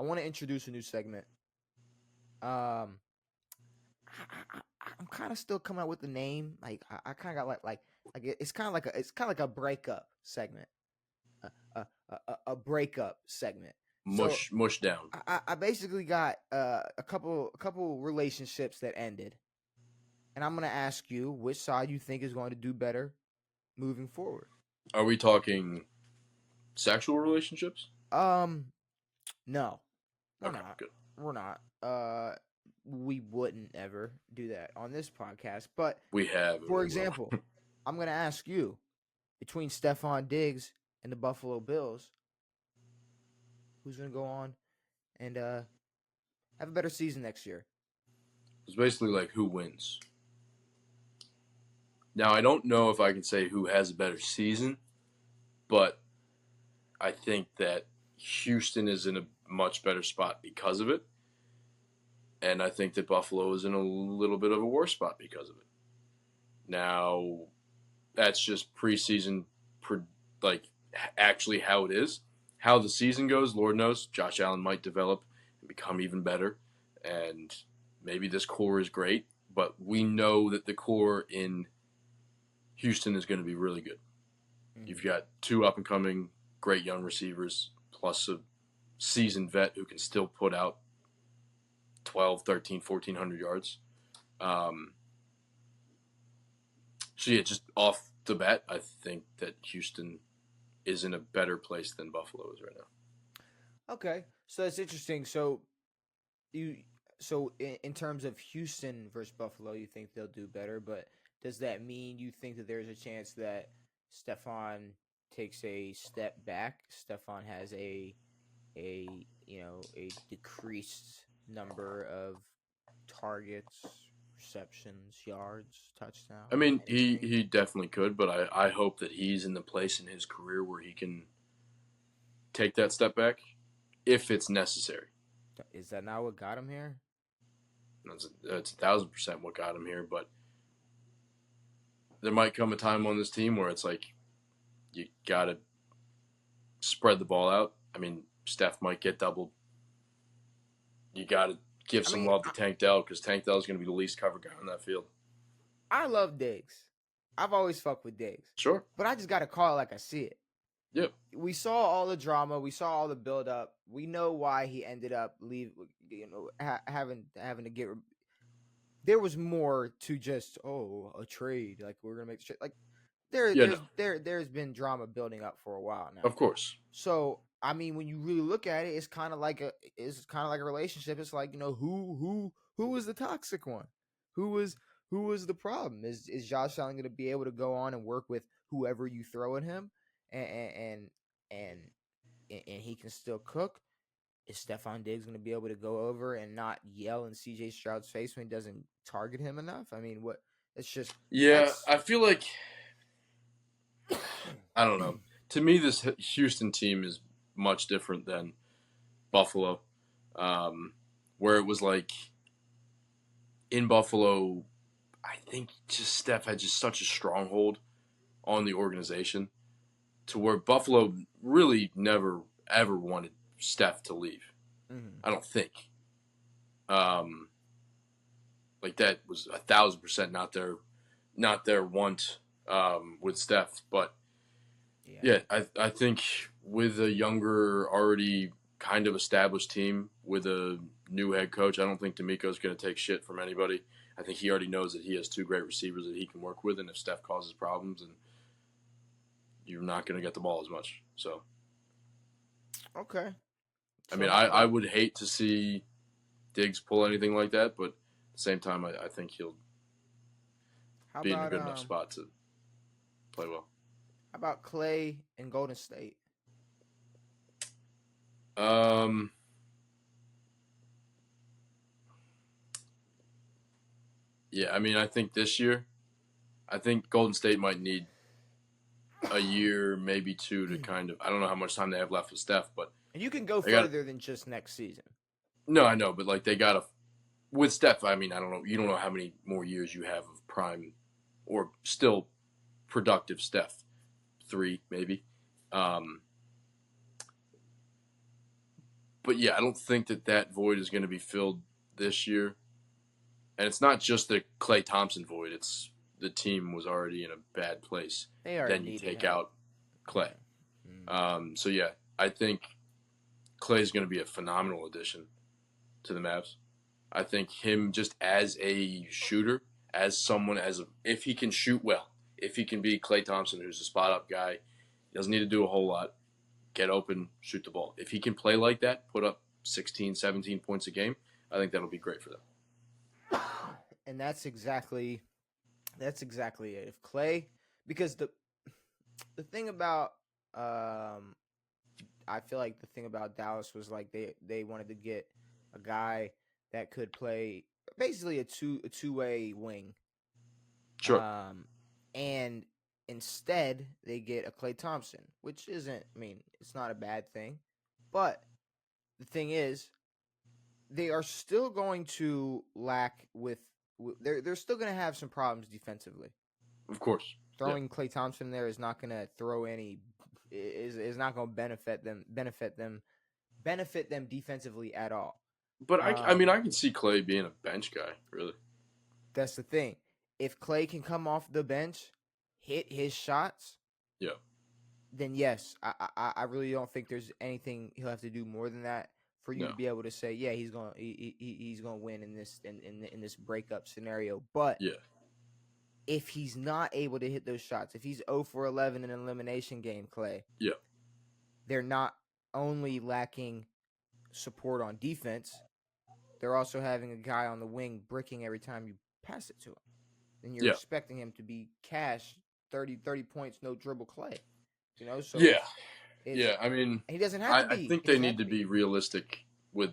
I want to introduce a new segment. Um, I'm kind of still coming up with the name. Like I kind of got it's kind of like a breakup segment, a breakup segment. So Mush down. I basically got a couple relationships that ended, and I'm gonna ask you which side you think is going to do better moving forward. Are we talking sexual relationships? Um, no, we're Okay, not. good. We're not. We wouldn't ever do that on this podcast. But We have and for we will. example, I'm gonna ask you between Stephon Diggs and the Buffalo Bills, who's gonna go on and have a better season next year? It's basically like who wins. Now, I don't know if I can say who has a better season, but I think that Houston is in a much better spot because of it. And I think that Buffalo is in a little bit of a worse spot because of it. Now, that's just preseason, like actually how it is. How the season goes, Lord knows. Josh Allen might develop and become even better. And maybe this core is great, but we know that the core in Houston is going to be really good. Mm-hmm. You've got two up and coming great young receivers, plus a seasoned vet who can still put out 12, 13, 1,400 yards. So, yeah, just off the bat, I think that Houston is in a better place than Buffalo is right now. Okay, so that's interesting. You so in terms of Houston versus Buffalo, you think they'll do better, but does that mean you think that there's a chance that Stephon takes a step back? Stephon has a decreased number of targets, receptions, yards, I touchdowns, mean, anything? he definitely could, but I hope that he's in the place in his career where he can take that step back if it's necessary. Is that not what got him here? That's 1,000% what got him here, but there might come a time on this team where it's like you got to spread the ball out. I mean, Steph might get doubled. You got to give I some mean, love to Tank Dell because Tank Dell is going to be the least covered guy on that field. I love Diggs. I've always fucked with Diggs. Sure. But I just got to call it like I see it. Yep. We saw all the drama. We saw all the build up. We know why he ended up having to get. There was more to just a trade. Like we're gonna make the trade. Like Yeah, no. there's been drama building up for a while now. Of course. So I mean, when you really look at it, it's kind of like a relationship. It's like who was the toxic one? Who was the problem? Is Josh Allen going to be able to go on and work with whoever you throw at him, and and and, and he can still cook? Is Stephon Diggs going to be able to go over and not yell in CJ Stroud's face when he doesn't target him enough? I mean, what? It's just Yeah, that's I feel like I don't know. To me, this Houston team is much different than Buffalo, where it was like in Buffalo, I think just Steph had just such a stronghold on the organization to where Buffalo really never ever wanted Steph to leave. mm-hmm. I don't think. Like that was 1,000% not their want with Steph, but yeah, I think with a younger, already kind of established team with a new head coach, I don't think D'Amico's going to take shit from anybody. I think he already knows that he has two great receivers that he can work with, and if Steph causes problems, and you're not going to get the ball as much. So, Okay. I So mean, I would hate to see Diggs pull anything like that, but at the same time, I think he'll how be in a about good enough spot to play well. How about Klay and Golden State? Um, yeah, I mean, I think this year, I think Golden State might need a year, maybe two, to kind of. I don't know how much time they have left with Steph, but And you can go they got. further than just next season. No, I know, but like they got to. With Steph, I mean, I don't know. You don't know how many more years you have of prime, or still productive Steph. 3 maybe. But yeah, I don't think that void is going to be filled this year. And it's not just the Klay Thompson void. It's the team was already in a bad place. They already Then you needed take help. out Klay. Yeah. So yeah, I think Klay is going to be a phenomenal addition to the Mavs. I think him just as a shooter, as someone if he can shoot well, if he can be Klay Thompson, who's a spot up guy, he doesn't need to do a whole lot. Get open, shoot the ball. If he can play like that, put up 16, 17 points a game, I think that'll be great for them. And that's exactly it. If Klay, because the thing about I feel like the thing about Dallas was like they wanted to get a guy that could play basically a two-way wing. Sure. And instead they get a Klay Thompson, which isn't, I mean, it's not a bad thing. But the thing is, they are still going to lack they're still going to have some problems defensively. Of course. Throwing Klay Thompson in there is not going to throw any is not going to benefit them defensively at all. But I mean, I can see Klay being a bench guy, really. That's the thing. If Klay can come off the bench, hit his shots, yeah, then yes, I really don't think there's anything he'll have to do more than that for you to be able to say, yeah, he's gonna win in this breakup scenario. But yeah, if he's not able to hit those shots, if he's 0 for 11 in an elimination game, Klay, yeah, they're not only lacking support on defense, they're also having a guy on the wing bricking every time you pass it to him. Then you're expecting him to be cash 30 points, no dribble Klay. You know, so yeah. I mean, he doesn't have to be. I think they need to be realistic with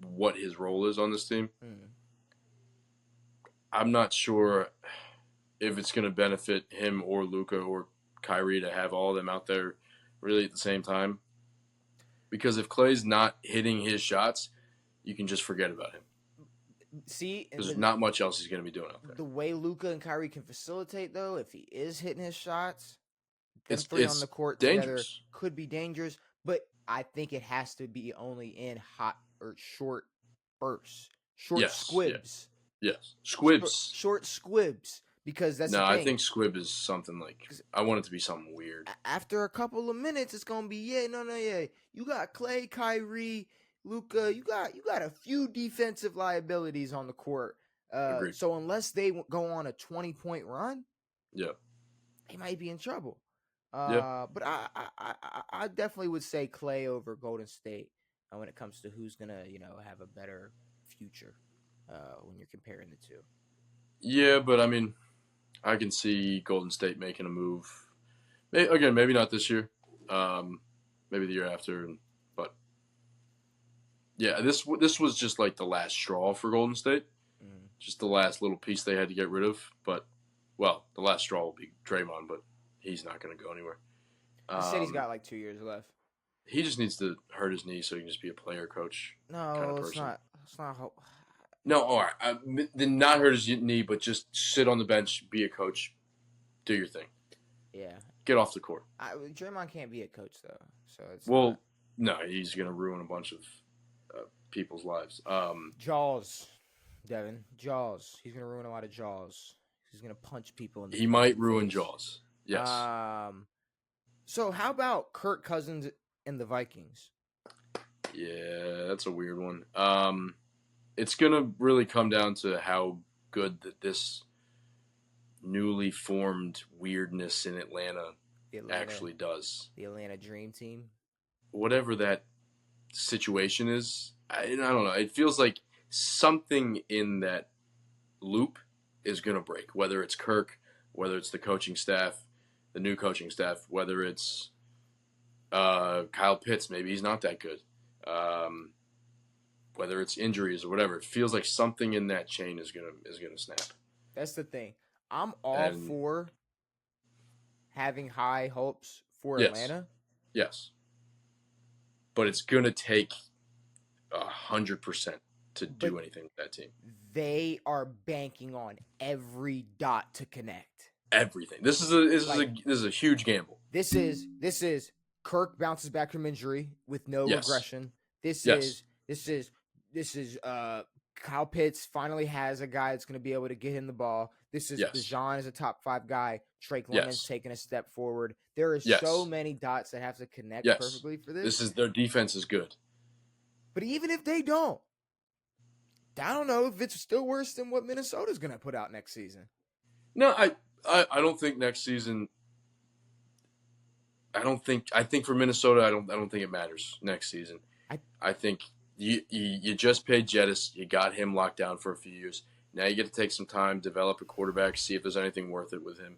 what his role is on this team. I'm not sure if it's going to benefit him or Luka or Kyrie to have all of them out there really at the same time. Because if Klay's not hitting his shots, you can just forget about him. See, there's not much else he's going to be doing out there. The way Luka and Kyrie can facilitate, though, if he is hitting his shots, them three on the court dangerous. Together could be dangerous. But I think it has to be only in hot or short bursts, short squibs. Yes, squibs. Short squibs. Because that's the thing. I think squib is something like, I want it to be something weird. After a couple of minutes, it's going to be, you got Klay, Kyrie, Luka, you got a few defensive liabilities on the court. So unless they go on a 20-point run, they might be in trouble. But I definitely would say Klay over Golden State when it comes to who's gonna have a better future when you're comparing the two. Yeah, but I mean, I can see Golden State making a move. Again, maybe not this year, maybe the year after. But yeah, this was just like the last straw for Golden State, just the last little piece they had to get rid of. But the last straw will be Draymond, but he's not going to go anywhere. He said he's got like 2 years left. He just needs to hurt his knee so he can just be a player coach. No, kind of it's not. It's not. No, all right. Then not hurt his knee, but just sit on the bench, be a coach, do your thing. Yeah. Get off the court. Draymond can't be a coach though, so it's. No, he's gonna ruin a bunch of people's lives. Jaws, Devin. Jaws. He's gonna ruin a lot of jaws. He's gonna punch people in the face. He might ruin jaws. Yes. So how about Kirk Cousins and the Vikings? Yeah, that's a weird one. It's going to really come down to how good that this newly formed weirdness in Atlanta actually does. The Atlanta Dream Team? Whatever that situation is, I don't know. It feels like something in that loop is going to break, whether it's Kirk, whether it's the coaching staff, the new coaching staff, whether it's Kyle Pitts, maybe he's not that good. Whether it's injuries or whatever, it feels like something in that chain is gonna snap. That's the thing. I'm all for having high hopes for Atlanta. Yes, but it's gonna take 100% to do anything with that team. They are banking on every dot to connect. Everything. This is a huge gamble. This is Kirk bounces back from injury with no regression. This Yes. is Kyle Pitts finally has a guy that's going to be able to get him the ball. This is Yes. Bijan is a top 5 guy. Drake London's Yes. taking a step forward. There are so Yes. many dots that have to connect Yes. perfectly for this. This is their defense is good. But even if they don't, I don't know if it's still worse than what Minnesota's going to put out next season. No, I don't think next season. I think for Minnesota, I don't think it matters next season. I think you just paid Jettis. You got him locked down for a few years. Now you get to take some time, develop a quarterback, see if there's anything worth it with him.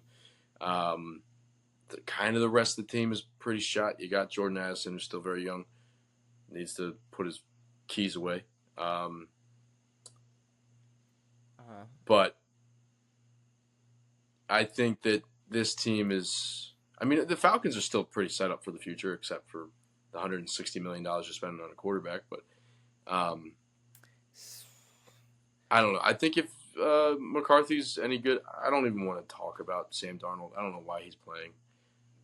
The rest of the team is pretty shot. You got Jordan Addison, who's still very young, needs to put his keys away. But I think that this team is. I mean, the Falcons are still pretty set up for the future, except for the $160 million you're spending on a quarterback. But I don't know. I think if McCarthy's any good, I don't even want to talk about Sam Darnold. I don't know why he's playing.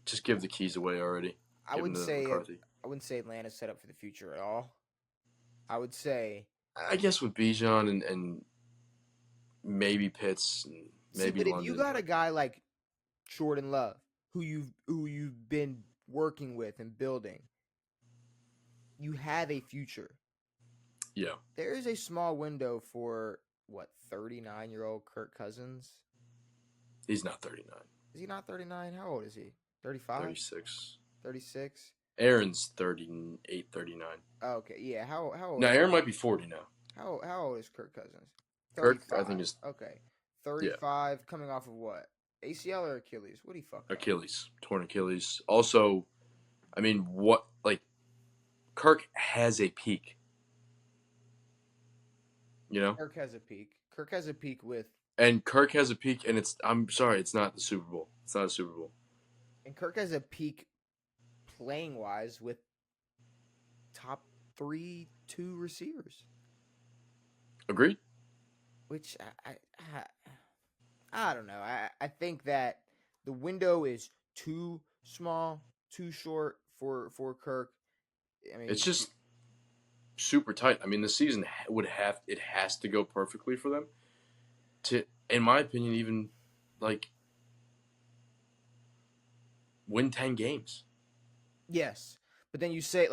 Just give the keys away already. I wouldn't say Atlanta's set up for the future at all. I would say. I guess with Bijan and maybe Pitts and maybe but London. If you got a guy like Jordan Love, who you've been working with and building, you have a future. Yeah. There is a small window for 39-year-old Kirk Cousins. He's not 39. Is he not 39? How old is he? 35? 36. 36? Aaron's 38, 39. Oh, okay, yeah. How old? Now Aaron might be 40 now. How old is Kirk Cousins? 35. Kirk, I think is 35. Yeah. Coming off of what? ACL or Achilles? What do you fuck? Achilles, torn Achilles. Also, I mean, Kirk has a peak. You know? Kirk has a peak. Kirk has a peak, and I'm sorry, it's not the Super Bowl. It's not a Super Bowl. And Kirk has a peak playing wise with top 2 receivers. Agreed. Which I don't know. I think that the window is too small, too short for Kirk. I mean, it's just super tight. I mean, the season has to go perfectly for them to, in my opinion, even win 10 games. Yes. But then you say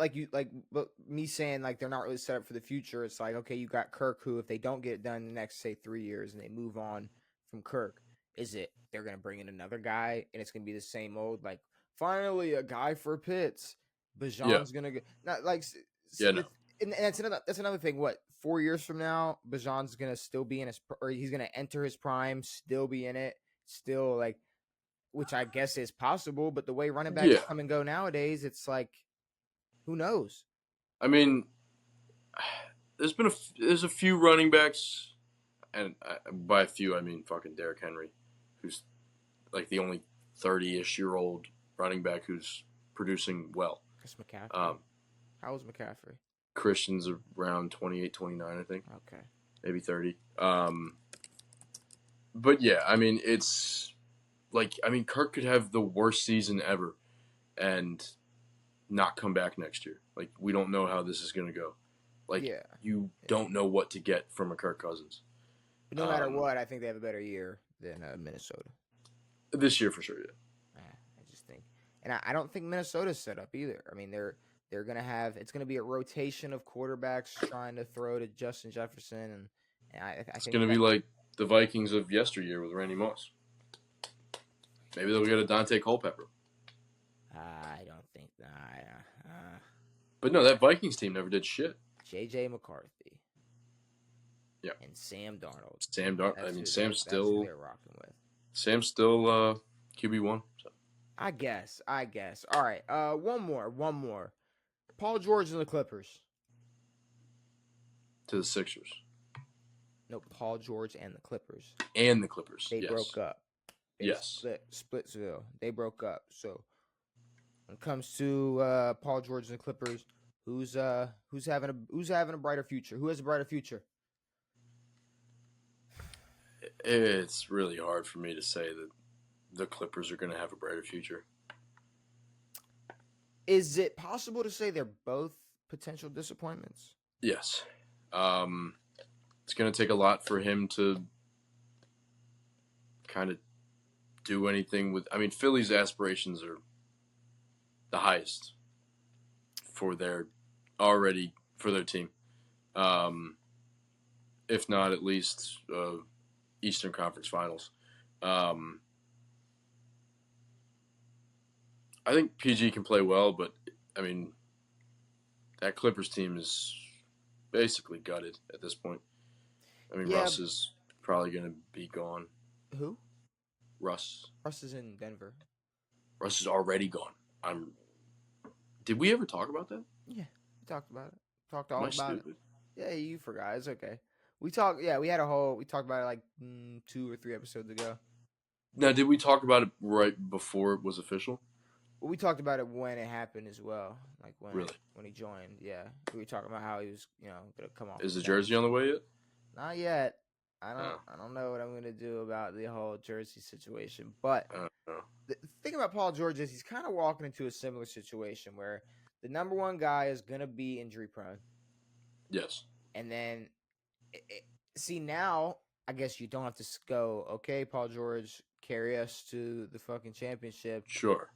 but me saying they're not really set up for the future. It's like, okay, you got Kirk, who if they don't get it done in the next, say, 3 years and they move on from Kirk, is it they're going to bring in another guy and it's going to be the same old, finally a guy for Pitts. Bijan's going to get not no. And that's another thing. What, 4 years from now, Bijan's going to still be he's going to enter his prime, still be in it, still which I guess is possible. But the way running backs come and go nowadays, it's who knows? I mean, there's a few running backs, and by a few I mean fucking Derrick Henry, who's the only 30-ish-year-old running back who's producing well. Chris McCaffrey. How was McCaffrey? Christian's around 28, 29, I think. Okay. Maybe 30. But yeah, I mean, it's Kirk could have the worst season ever and not come back next year. We don't know how this is going to go. You don't know what to get from a Kirk Cousins. But no matter what, I think they have a better year than Minnesota. This year for sure, yeah. I just think. And I don't think Minnesota's set up either. I mean, they're going to have – it's going to be a rotation of quarterbacks trying to throw to Justin Jefferson. And I think it's going to be like the Vikings of yesteryear with Randy Moss. Maybe they'll get a Dante Culpepper. I don't think that. But no, that Vikings team never did shit. J.J. McCarthy. Yeah. And Sam Darnold. Sam's still – who they're rocking with. Sam's still QB1. So. I guess. All right. One more. Paul George and the Clippers. To the Sixers. No, Paul George and the Clippers. They broke up. Yes. Splitsville. They broke up. So when it comes to Paul George and the Clippers, who's having a brighter future? Who has a brighter future? It's really hard for me to say that the Clippers are going to have a brighter future. Is it possible to say they're both potential disappointments. Yes. It's going to take a lot for him to kind of do anything with. I mean, Philly's aspirations are the highest for their team. If not at least Eastern Conference Finals. I think PG can play well, but I mean, that Clippers team is basically gutted at this point. I mean, Yeah. Russ is probably going to be gone. Who? Russ is in Denver. Russ is already gone. Did we ever talk about that? Yeah, we talked about it. Talked Am all I about it. stupid? Yeah, you forgot. It's okay. We talked. Yeah, we had a whole. We talked about it like 2 or 3 episodes ago. Now, did we talk about it right before it was official? We talked about it when it happened as well, like Really? when he joined. Yeah, we were talking about how he was, gonna come off Is the the jersey on bench. the way yet? Not yet. I don't. Oh, I don't know what I'm gonna do about the whole jersey situation. But oh. the thing about Paul George is he's kind of walking into a similar situation where the number one guy is gonna be injury prone, Yes. and then see now. I guess you don't have to go. Okay, Paul George, carry us to the fucking championship. Sure.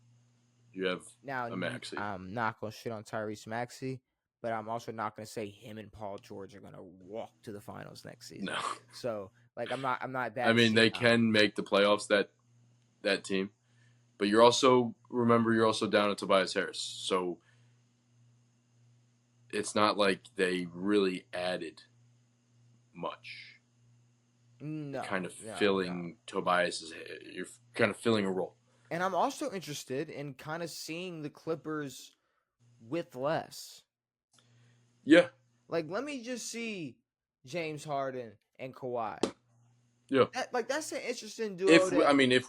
You have Now, a Maxi. I'm not gonna shit on Tyrese Maxey, but I'm also not gonna say him and Paul George are gonna walk to the finals next season. No. So, like, I'm not I that. mean, they can make the playoffs, that team, but you're also down at Tobias Harris, so it's not like they really added much. No, You're kind of no. filling Tobias's. You're kind of filling a role. And I'm also interested in kind of seeing the Clippers with less. Yeah. Like, let me just see James Harden and Kawhi. Yeah. That's an interesting duo. If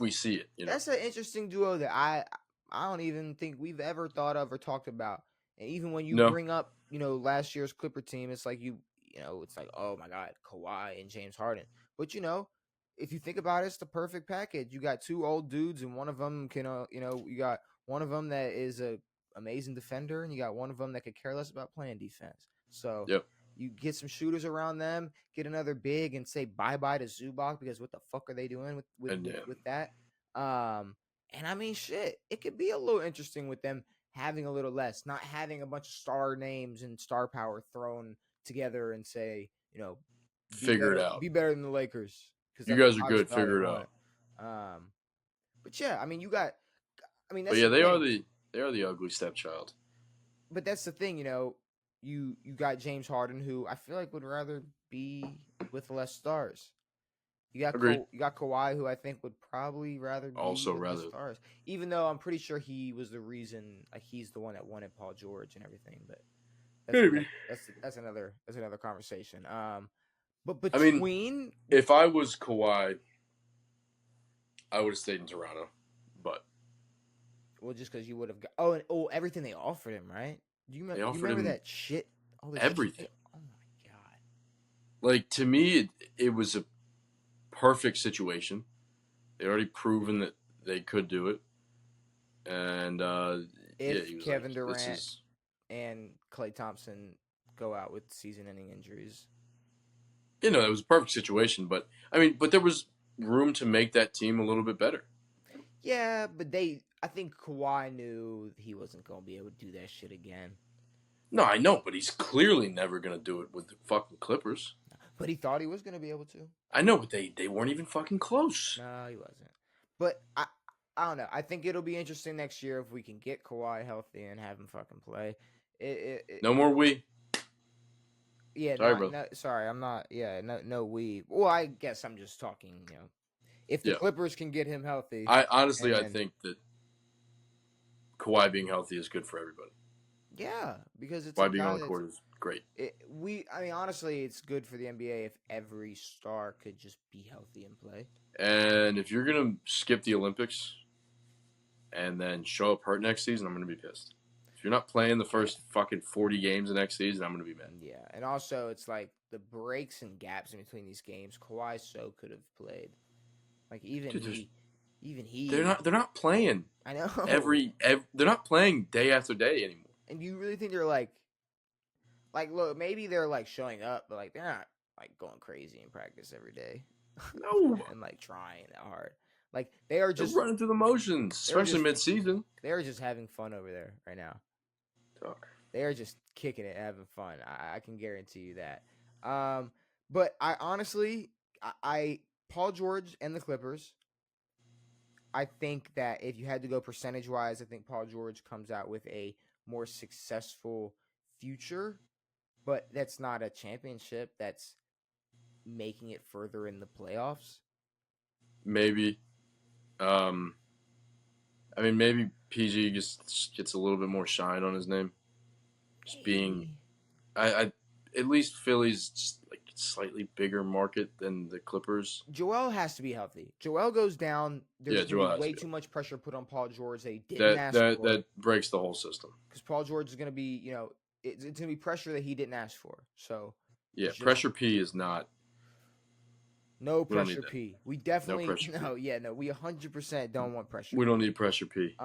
we see it, That's an interesting duo that I don't even think we've ever thought of or talked about. And even when you bring up, last year's Clipper team, it's like it's like, oh my God, Kawhi and James Harden. But if you think about it, it's the perfect package. You got two old dudes, and one of them can, you got one of them that is a amazing defender, and you got one of them that could care less about playing defense. So Yep. you get some shooters around them, get another big, and say bye bye to Zubac, because what the fuck are they doing with that? And I mean, shit, it could be a little interesting with them having a little less, not having a bunch of star names and star power thrown together and say, figure it out. Be better than the Lakers, because you guys are good. Figure it out. But yeah, I mean, that's but yeah, they are the ugly stepchild. But that's the thing, you got James Harden, who I feel like would rather be with less stars. You got Kawhi, who I think would probably rather be with less stars. Even though I'm pretty sure he was the reason, like he's the one that wanted Paul George and everything. But that's another conversation. But between, if I was Kawhi, I would have stayed in Toronto. But just because you would have got everything they offered him, right? Do you remember that shit? Everything. Shit? Oh my God! Like, to me, it was a perfect situation. They already proven that they could do it, and if Kevin Durant and Klay Thompson go out with season-ending injuries, it was a perfect situation. But but there was room to make that team a little bit better. Yeah, but I think Kawhi knew he wasn't going to be able to do that shit again. No, I know, but he's clearly never going to do it with the fucking Clippers. But he thought he was going to be able to. I know, but they weren't even fucking close. No, he wasn't. But I don't know. I think it'll be interesting next year if we can get Kawhi healthy and have him fucking play. No more we. Yeah, sorry, sorry, I'm not. Yeah, no we. Well, I guess I'm just talking. If the Clippers can get him healthy, I think that Kawhi being healthy is good for everybody. Yeah, because it's Kawhi being on the court is great. Honestly, it's good for the NBA if every star could just be healthy and play. And if you're gonna skip the Olympics and then show up hurt next season, I'm gonna be pissed. If you're not playing the first fucking 40 games of next season, I'm gonna be mad. Yeah, and also it's like the breaks and gaps in between these games. Kawhi could have played. Like even he. They're not playing. I know. They're not playing day after day anymore. And you really think they're like Like, look, maybe they're like showing up, but like they're not like going crazy in practice every day No, and like trying that hard. Like they are they're just running through the motions, they're especially just mid-season. they're just having fun over there right now. They are just kicking it, having fun. I can guarantee you that. But I honestly, I Paul George and the Clippers. I think that if you had to go percentage wise, I think Paul George comes out with a more successful future, but that's not a championship. That's making it further in the playoffs. Maybe. Um, I mean, maybe PG just gets a little bit more shine on his name. Just being, Maybe. I at least Philly's just like slightly bigger market than the Clippers. Joel has to be healthy. Joel goes down. There's Yeah, going to be Joel has to way be. too much pressure put on Paul George that he didn't That ask that for. that breaks the whole system. Because Paul George is going to be, it's going to be pressure that he didn't ask for. So Yeah, just pressure P is not. no We don't need pressure that. P. We No definitely, pressure P. no, yeah, no, we 100% don't want pressure We don't P. need pressure P.